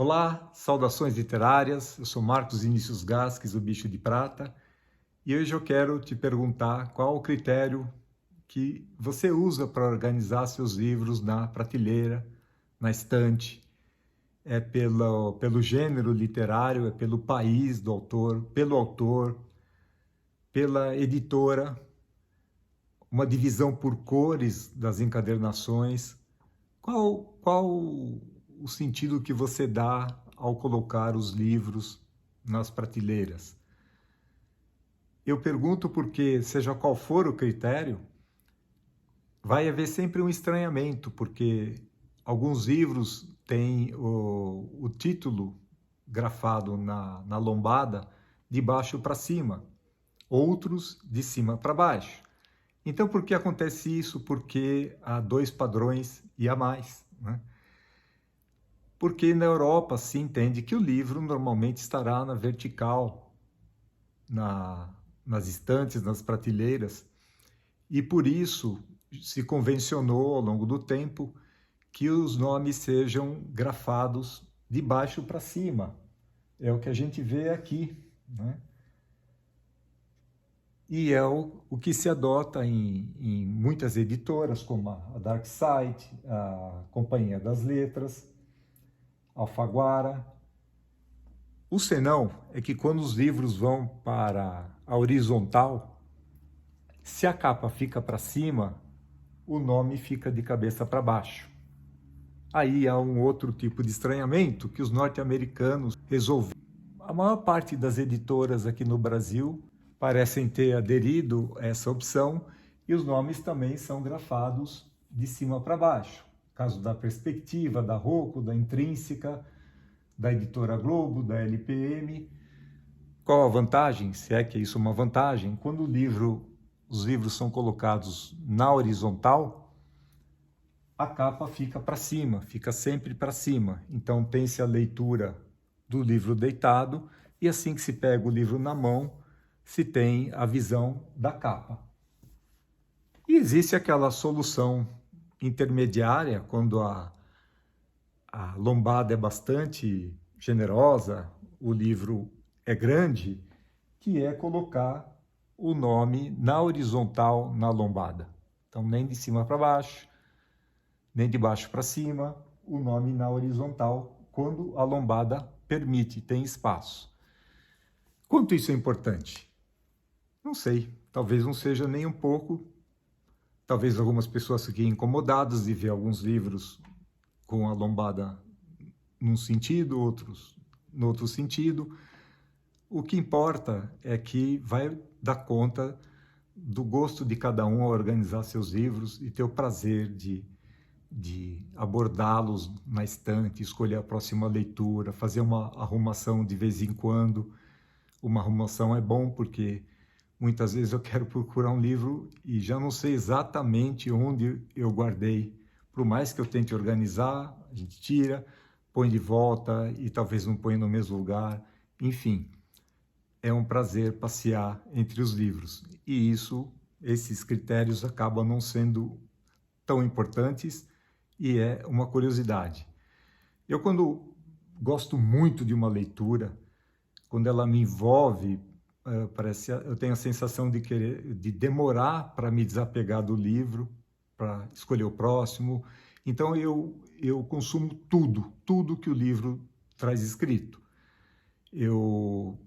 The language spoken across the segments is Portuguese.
Olá, saudações literárias. Eu sou Marcos Vinícius Gasques, o Bicho de Prata, e hoje eu quero te perguntar qual o critério que você usa para organizar seus livros na prateleira, na estante. É pelo gênero literário, é pelo país do autor, pelo autor, pela editora, uma divisão por cores das encadernações. Qual o sentido que você dá ao colocar os livros nas prateleiras? Eu pergunto porque, seja qual for o critério, vai haver sempre um estranhamento, porque alguns livros têm o título grafado na lombada de baixo para cima, outros de cima para baixo. Então, por que acontece isso? Porque há dois padrões e há mais, né? Porque na Europa se entende que o livro normalmente estará na vertical, nas estantes, nas prateleiras, e por isso se convencionou ao longo do tempo que os nomes sejam grafados de baixo para cima. É o que a gente vê aqui, né? E é o que se adota em muitas editoras, como a Dark Side, a Companhia das Letras, Alfaguara. O senão é que quando os livros vão para a horizontal, se a capa fica para cima, o nome fica de cabeça para baixo. Aí há um outro tipo de estranhamento que os norte-americanos resolveram. A maior parte das editoras aqui no Brasil parecem ter aderido a essa opção e os nomes também são grafados de cima para baixo. Caso da Perspectiva, da Rocco, da Intrínseca, da Editora Globo, da LPM. Qual a vantagem, se é que é isso uma vantagem? Quando os livros são colocados na horizontal, a capa fica para cima, fica sempre para cima. Então tem-se a leitura do livro deitado e assim que se pega o livro na mão, se tem a visão da capa. E existe aquela solução intermediária, quando a lombada é bastante generosa, o livro é grande, que é colocar o nome na horizontal na lombada. Então, nem de cima para baixo, nem de baixo para cima, o nome na horizontal, quando a lombada permite, tem espaço. Quanto isso é importante? Não sei, talvez não seja nem um pouco. Talvez algumas pessoas fiquem incomodadas de ver alguns livros com a lombada num sentido, outros no outro sentido. O que importa é que vai dar conta do gosto de cada um a organizar seus livros e ter o prazer de abordá-los na estante, escolher a próxima leitura, fazer uma arrumação de vez em quando. Uma arrumação é bom porque muitas vezes eu quero procurar um livro e já não sei exatamente onde eu guardei. Por mais que eu tente organizar, a gente tira, põe de volta e talvez não põe no mesmo lugar. Enfim, é um prazer passear entre os livros. E esses critérios acabam não sendo tão importantes e é uma curiosidade. Eu, quando gosto muito de uma leitura, quando ela me envolve, eu tenho a sensação de demorar para me desapegar do livro, para escolher o próximo. Então eu consumo tudo que o livro traz escrito. Eu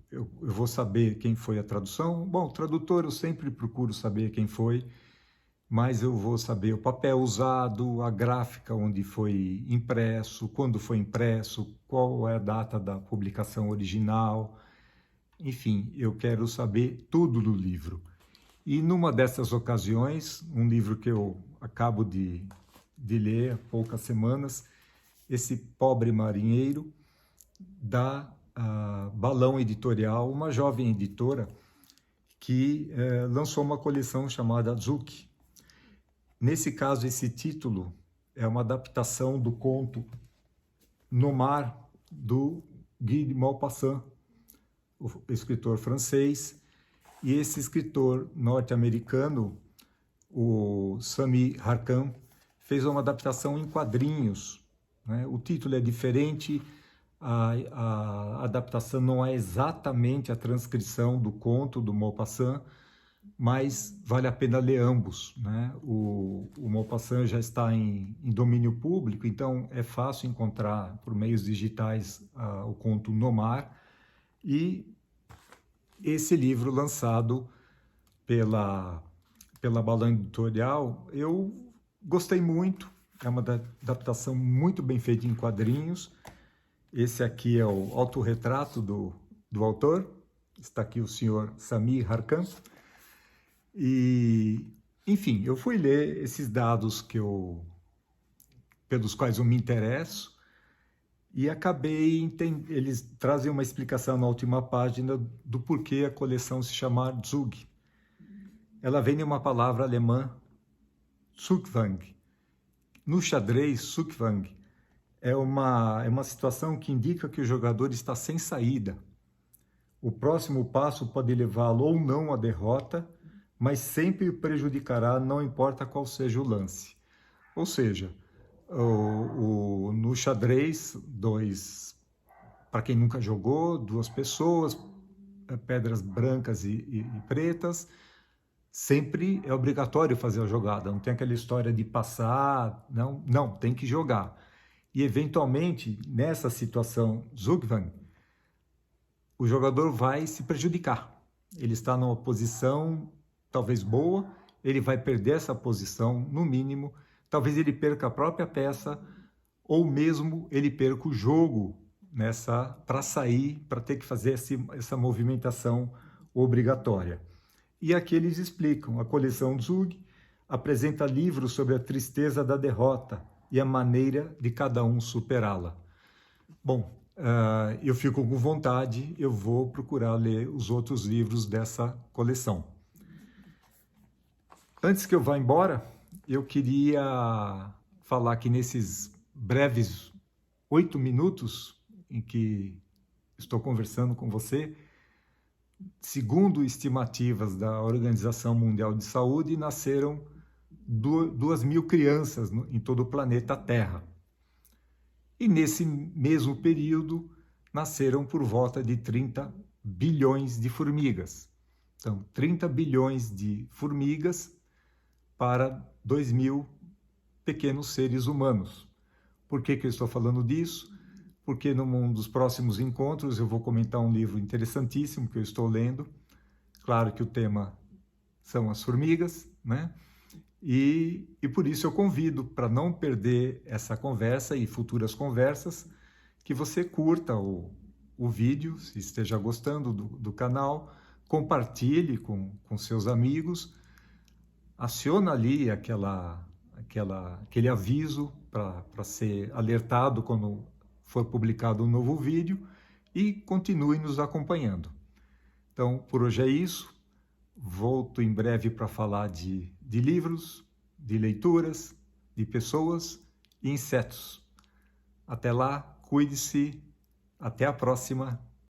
vou saber quem foi a tradução. Bom, tradutor eu sempre procuro saber quem foi, mas eu vou saber o papel usado, a gráfica onde foi impresso, quando foi impresso, qual é a data da publicação original. Enfim, eu quero saber tudo do livro. E numa dessas ocasiões, um livro que eu acabo de ler há poucas semanas, esse Pobre Marinheiro, da Balão Editorial, uma jovem editora que lançou uma coleção chamada Azuki. Nesse caso, esse título é uma adaptação do conto No Mar, do Guy de Maupassant, o escritor francês, e esse escritor norte-americano, o Sami Harkan, fez uma adaptação em quadrinhos, né? O título é diferente, a adaptação não é exatamente a transcrição do conto do Maupassant, mas vale a pena ler ambos, né? O Maupassant já está em domínio público, então é fácil encontrar por meios digitais o conto No Mar, e esse livro lançado pela Balão Editorial, eu gostei muito, é uma adaptação muito bem feita em quadrinhos. Esse aqui é o autorretrato do autor, está aqui o senhor Samir Harkan. E, enfim, eu fui ler esses dados pelos quais eu me interesso e acabei eles trazem uma explicação na última página do porquê a coleção se chama Zug. Ela vem de uma palavra alemã, Zugzwang. No xadrez, Zugzwang é uma situação que indica que o jogador está sem saída. O próximo passo pode levá-lo ou não à derrota, mas sempre o prejudicará, não importa qual seja o lance. Ou seja, no xadrez, para quem nunca jogou, duas pessoas, pedras brancas e pretas, sempre é obrigatório fazer a jogada, não tem aquela história de passar, não, tem que jogar. E eventualmente, nessa situação Zugzwang, o jogador vai se prejudicar. Ele está numa posição talvez boa, ele vai perder essa posição, no mínimo, talvez ele perca a própria peça, ou mesmo ele perca o jogo para sair, para ter que fazer essa movimentação obrigatória. E aqui eles explicam, a coleção Zug apresenta livros sobre a tristeza da derrota e a maneira de cada um superá-la. Bom, eu fico com vontade, eu vou procurar ler os outros livros dessa coleção. Antes que eu vá embora, eu queria falar que nesses breves 8 minutos em que estou conversando com você, segundo estimativas da Organização Mundial de Saúde, nasceram 2.000 crianças em todo o planeta Terra. E nesse mesmo período, nasceram por volta de 30 bilhões de formigas. Então, 30 bilhões de formigas para 2.000 pequenos seres humanos. Por que eu estou falando disso? Porque num dos próximos encontros eu vou comentar um livro interessantíssimo que eu estou lendo. Claro que o tema são as formigas, né? E por isso eu convido, para não perder essa conversa e futuras conversas, que você curta o vídeo, se esteja gostando do canal, compartilhe com seus amigos, aciona ali aquele aviso para ser alertado quando for publicado um novo vídeo e continue nos acompanhando. Então, por hoje é isso. Volto em breve para falar de livros, de leituras, de pessoas e insetos. Até lá, cuide-se. Até a próxima.